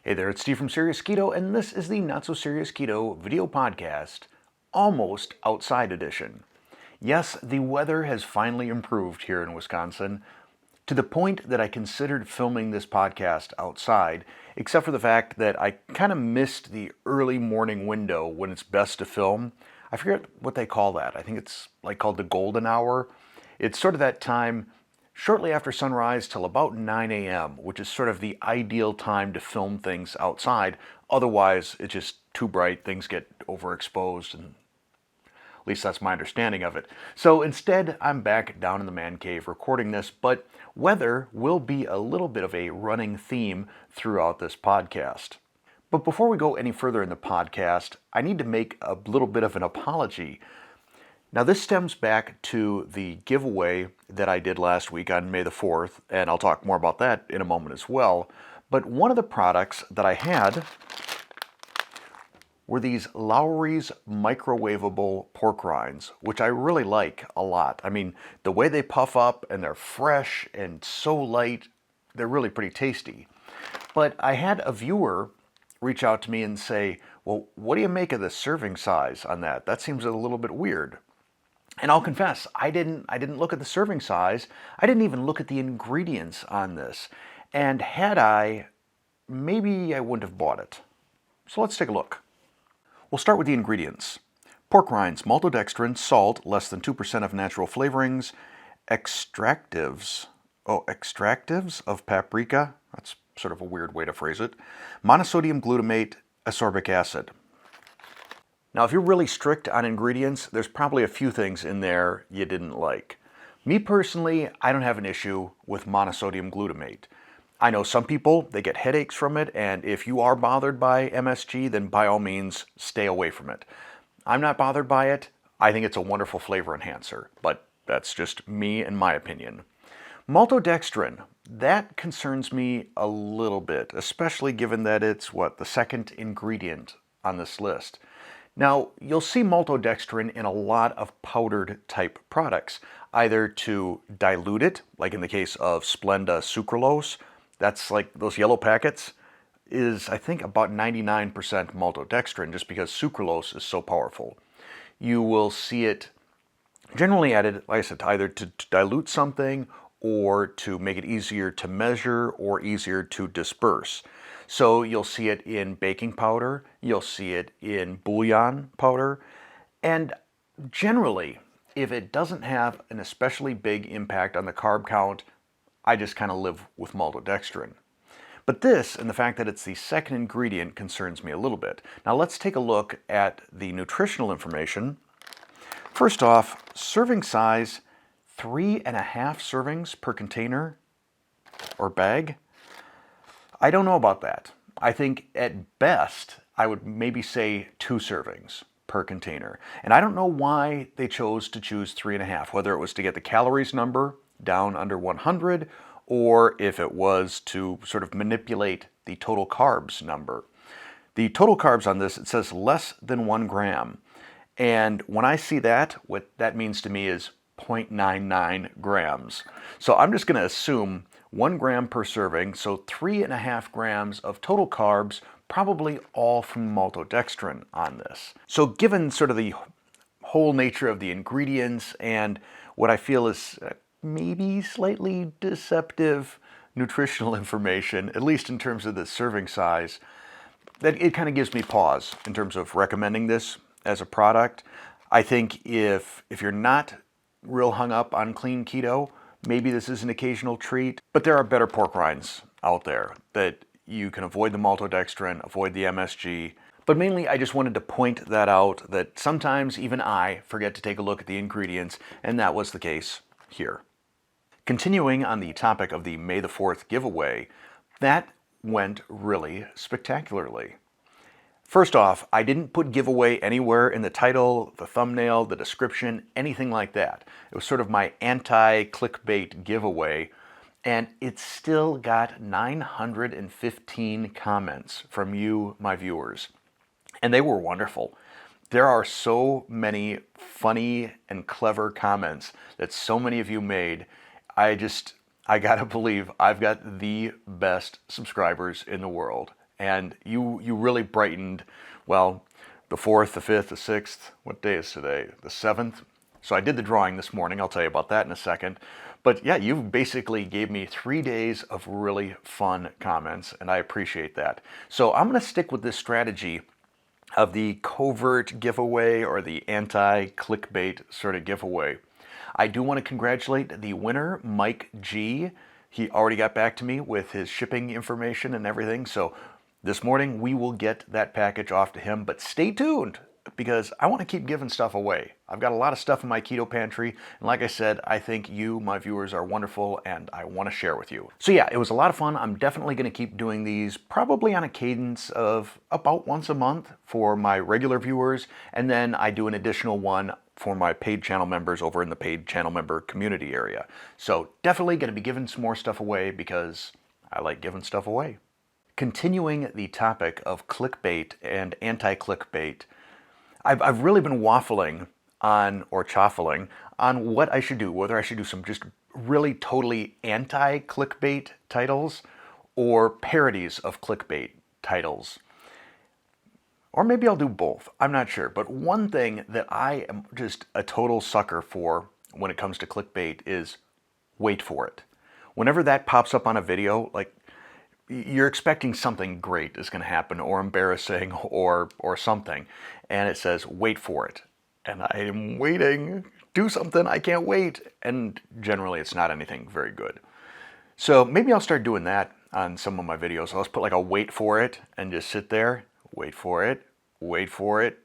Hey there, it's Steve from Serious Keto, and this is the Not So Serious Keto video podcast, almost outside edition. Yes, the weather has finally improved here in Wisconsin to the point that I considered filming this podcast outside, except for the fact that I kind of missed the early morning window when it's best to film. I forget what they call that. I think it's like called the golden hour. It's sort of that time shortly after sunrise till about 9 a.m., which is sort of the ideal time to film things outside. Otherwise, it's just too bright, things get overexposed, and at least that's my understanding of it. So instead, I'm back down in the man cave recording this, but weather will be a little bit of a running theme throughout this podcast. But before we go any further in the podcast, I need to make a little bit of an apology. Now, this stems back to the giveaway that I did last week on May the 4th, and I'll talk more about that in a moment as well. But one of the products that I had were these Lowry's microwavable pork rinds, which I really like a lot. I mean, the way they puff up and they're fresh and so light, they're really pretty tasty. But I had a viewer reach out to me and say, well, what do you make of the serving size on that? That seems a little bit weird. And I'll confess, I didn't look at the serving size. I didn't even look at the ingredients on this. And had I, maybe I wouldn't have bought it. So let's take a look. We'll start with the ingredients. Pork rinds, maltodextrin, salt, less than 2% of natural flavorings, extractives of paprika, that's sort of a weird way to phrase it, monosodium glutamate, ascorbic acid. Now, if you're really strict on ingredients, there's probably a few things in there you didn't like. Me personally, I don't have an issue with monosodium glutamate. I know some people, they get headaches from it, and if you are bothered by MSG, then by all means, stay away from it. I'm not bothered by it. I think it's a wonderful flavor enhancer, but that's just me and my opinion. Maltodextrin, that concerns me a little bit, especially given that it's, the second ingredient on this list. Now, you'll see maltodextrin in a lot of powdered type products, either to dilute it, like in the case of Splenda sucralose, that's like those yellow packets, is I think about 99% maltodextrin just because sucralose is so powerful. You will see it generally added, like I said, either to dilute something or to make it easier to measure or easier to disperse. So you'll see it in baking powder, you'll see it in bouillon powder, and generally, if it doesn't have an especially big impact on the carb count, I just kind of live with maltodextrin. But this, and the fact that it's the second ingredient, concerns me a little bit. Now let's take a look at the nutritional information. First off, serving size, 3.5 servings per container or bag. I don't know about that. I think at best, I would maybe say 2 servings per container. And I don't know why they chose to choose 3.5, whether it was to get the calories number down under 100, or if it was to sort of manipulate the total carbs number. The total carbs on this, it says less than 1 gram. And when I see that, what that means to me is 0.99 grams. So I'm just going to assume 1 gram per serving, so 3.5 grams of total carbs, probably all from maltodextrin on this. So given sort of the whole nature of the ingredients and what I feel is maybe slightly deceptive nutritional information, at least in terms of the serving size, that it kind of gives me pause in terms of recommending this as a product. I think if you're not real hung up on clean keto, maybe this is an occasional treat, but there are better pork rinds out there that you can avoid the maltodextrin, avoid the MSG. But mainly, I just wanted to point that out, that sometimes even I forget to take a look at the ingredients, and that was the case here. Continuing on the topic of the May the 4th giveaway, that went really spectacularly. First off, I didn't put giveaway anywhere in the title, the thumbnail, the description, anything like that. It was sort of my anti-clickbait giveaway, and it still got 915 comments from you, my viewers. And they were wonderful. There are so many funny and clever comments that so many of you made. I gotta believe I've got the best subscribers in the world. and you really brightened, well, the 4th, the 5th, the 6th, what day is today? The 7th? So I did the drawing this morning, I'll tell you about that in a second. But yeah, you basically gave me 3 days of really fun comments, and I appreciate that. So I'm going to stick with this strategy of the covert giveaway or the anti-clickbait sort of giveaway. I do want to congratulate the winner, Mike G. He already got back to me with his shipping information and everything, so this morning we will get that package off to him, but stay tuned because I want to keep giving stuff away. I've got a lot of stuff in my keto pantry, and like I said, I think you, my viewers, are wonderful, and I want to share with you. So yeah, it was a lot of fun. I'm definitely going to keep doing these, probably on a cadence of about once a month for my regular viewers, and then I do an additional one for my paid channel members over in the paid channel member community area. So definitely going to be giving some more stuff away because I like giving stuff away. Continuing the topic of clickbait and anti-clickbait, I've really been waffling on, or chaffling, on what I should do, whether I should do some just really totally anti-clickbait titles or parodies of clickbait titles. Or maybe I'll do both, I'm not sure. But one thing that I am just a total sucker for when it comes to clickbait is wait for it. Whenever that pops up on a video, like, you're expecting something great is going to happen, or embarrassing, or something, and it says wait for it, and I am waiting. Do something, I can't wait, and generally it's not anything very good. So maybe I'll start doing that on some of my videos. I'll just put like a wait for it and just sit there, wait for it, wait for it,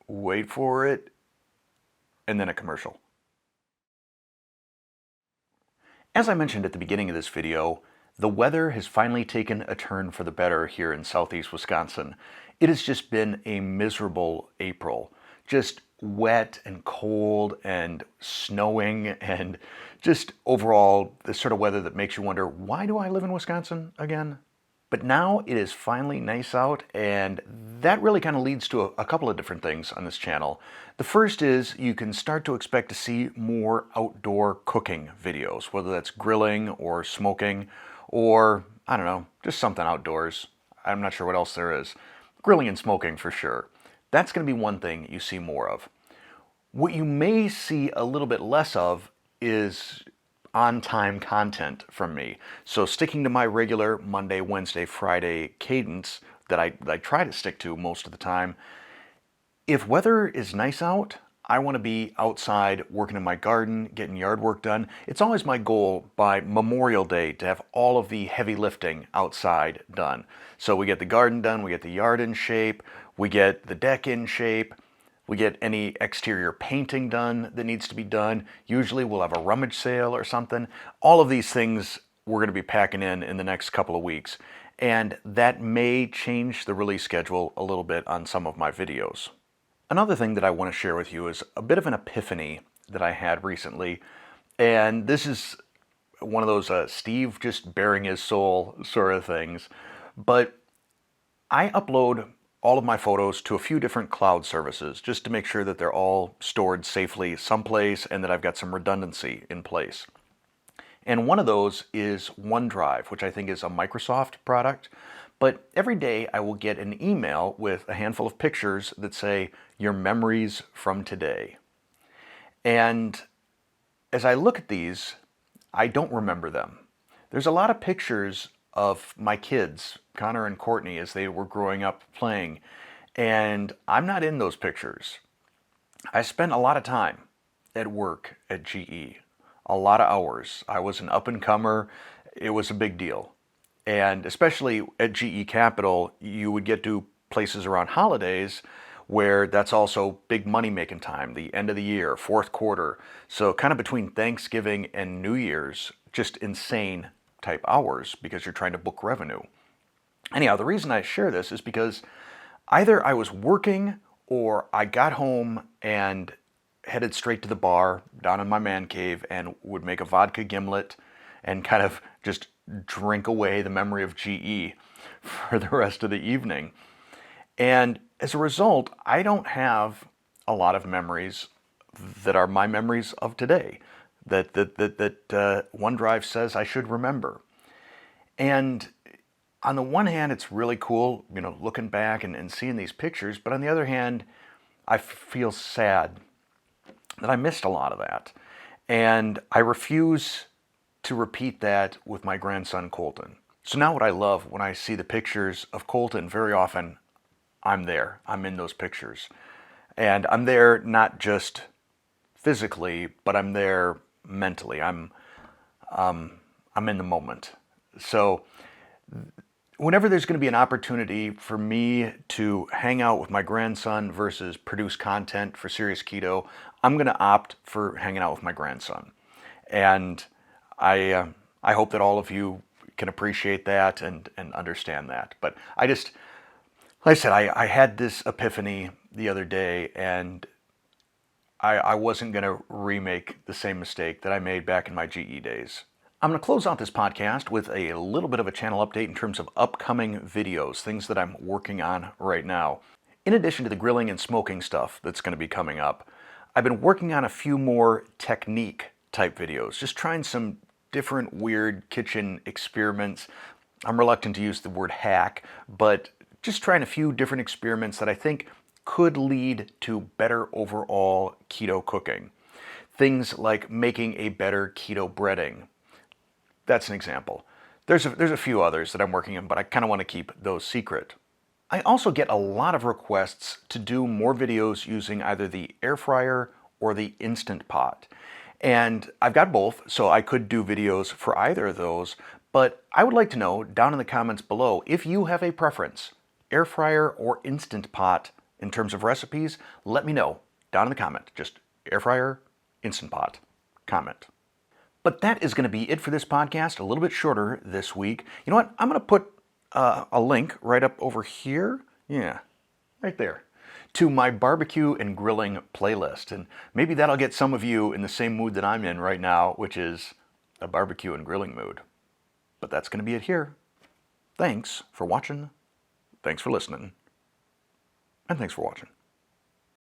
wait for it, and then a commercial. As I mentioned at the beginning of this video, the weather has finally taken a turn for the better here in southeast Wisconsin. It has just been a miserable April. Just wet and cold and snowing and just overall the sort of weather that makes you wonder, why do I live in Wisconsin again? But now it is finally nice out, and that really kind of leads to a couple of different things on this channel. The first is you can start to expect to see more outdoor cooking videos, whether that's grilling or smoking, or, I don't know, just something outdoors. I'm not sure what else there is. Grilling and smoking for sure. That's going to be one thing you see more of. What you may see a little bit less of is on-time content from me. So sticking to my regular Monday, Wednesday, Friday cadence that I try to stick to most of the time, if weather is nice out, I want to be outside working in my garden, getting yard work done. It's always my goal by Memorial Day to have all of the heavy lifting outside done. So we get the garden done, we get the yard in shape, we get the deck in shape, we get any exterior painting done that needs to be done. Usually we'll have a rummage sale or something. All of these things we're going to be packing in the next couple of weeks. And that may change the release schedule a little bit on some of my videos. Another thing that I want to share with you is a bit of an epiphany that I had recently, and this is one of those Steve just bearing his soul sort of things, but I upload all of my photos to a few different cloud services just to make sure that they're all stored safely someplace and that I've got some redundancy in place. And one of those is OneDrive, which I think is a Microsoft product. But every day I will get an email with a handful of pictures that say, your memories from today. And as I look at these, I don't remember them. There's a lot of pictures of my kids, Connor and Courtney, as they were growing up playing. And I'm not in those pictures. I spent a lot of time at work at GE, a lot of hours. I was an up-and-comer. It was a big deal. And especially at GE Capital, you would get to places around holidays where that's also big money-making time, the end of the year, fourth quarter. So kind of between Thanksgiving and New Year's, just insane type hours because you're trying to book revenue. Anyhow, the reason I share this is because either I was working or I got home and headed straight to the bar down in my man cave and would make a vodka gimlet and kind of just drink away the memory of GE for the rest of the evening. And as a result, I don't have a lot of memories that are my memories of today, that OneDrive says I should remember. And on the one hand, it's really cool, looking back and seeing these pictures, but on the other hand, I feel sad that I missed a lot of that. And I refuse to repeat that with my grandson, Colton. So now what I love when I see the pictures of Colton, very often I'm there. I'm in those pictures. And I'm there not just physically, but I'm there mentally. I'm in the moment. So whenever there's going to be an opportunity for me to hang out with my grandson versus produce content for Serious Keto, I'm going to opt for hanging out with my grandson. And I hope that all of you can appreciate that and understand that. But like I said, I had this epiphany the other day, and I wasn't going to remake the same mistake that I made back in my GE days. I'm going to close out this podcast with a little bit of a channel update in terms of upcoming videos, things that I'm working on right now. In addition to the grilling and smoking stuff that's going to be coming up, I've been working on a few more technique type videos, just trying some different weird kitchen experiments. I'm reluctant to use the word hack, but just trying a few different experiments that I think could lead to better overall keto cooking. Things like making a better keto breading. That's an example. There's a few others that I'm working on, but I kind of want to keep those secret. I also get a lot of requests to do more videos using either the air fryer or the Instant Pot. And I've got both, so I could do videos for either of those, but I would like to know down in the comments below if you have a preference, air fryer or Instant Pot in terms of recipes. Let me know down in the comment. Just air fryer, Instant Pot, comment. But that is going to be it for this podcast, a little bit shorter this week. You know what? I'm going to put a link right up over here. Yeah, right there. To my barbecue and grilling playlist. And maybe that'll get some of you in the same mood that I'm in right now, which is a barbecue and grilling mood. But that's going to be it here. Thanks for watching. Thanks for listening. And thanks for watching.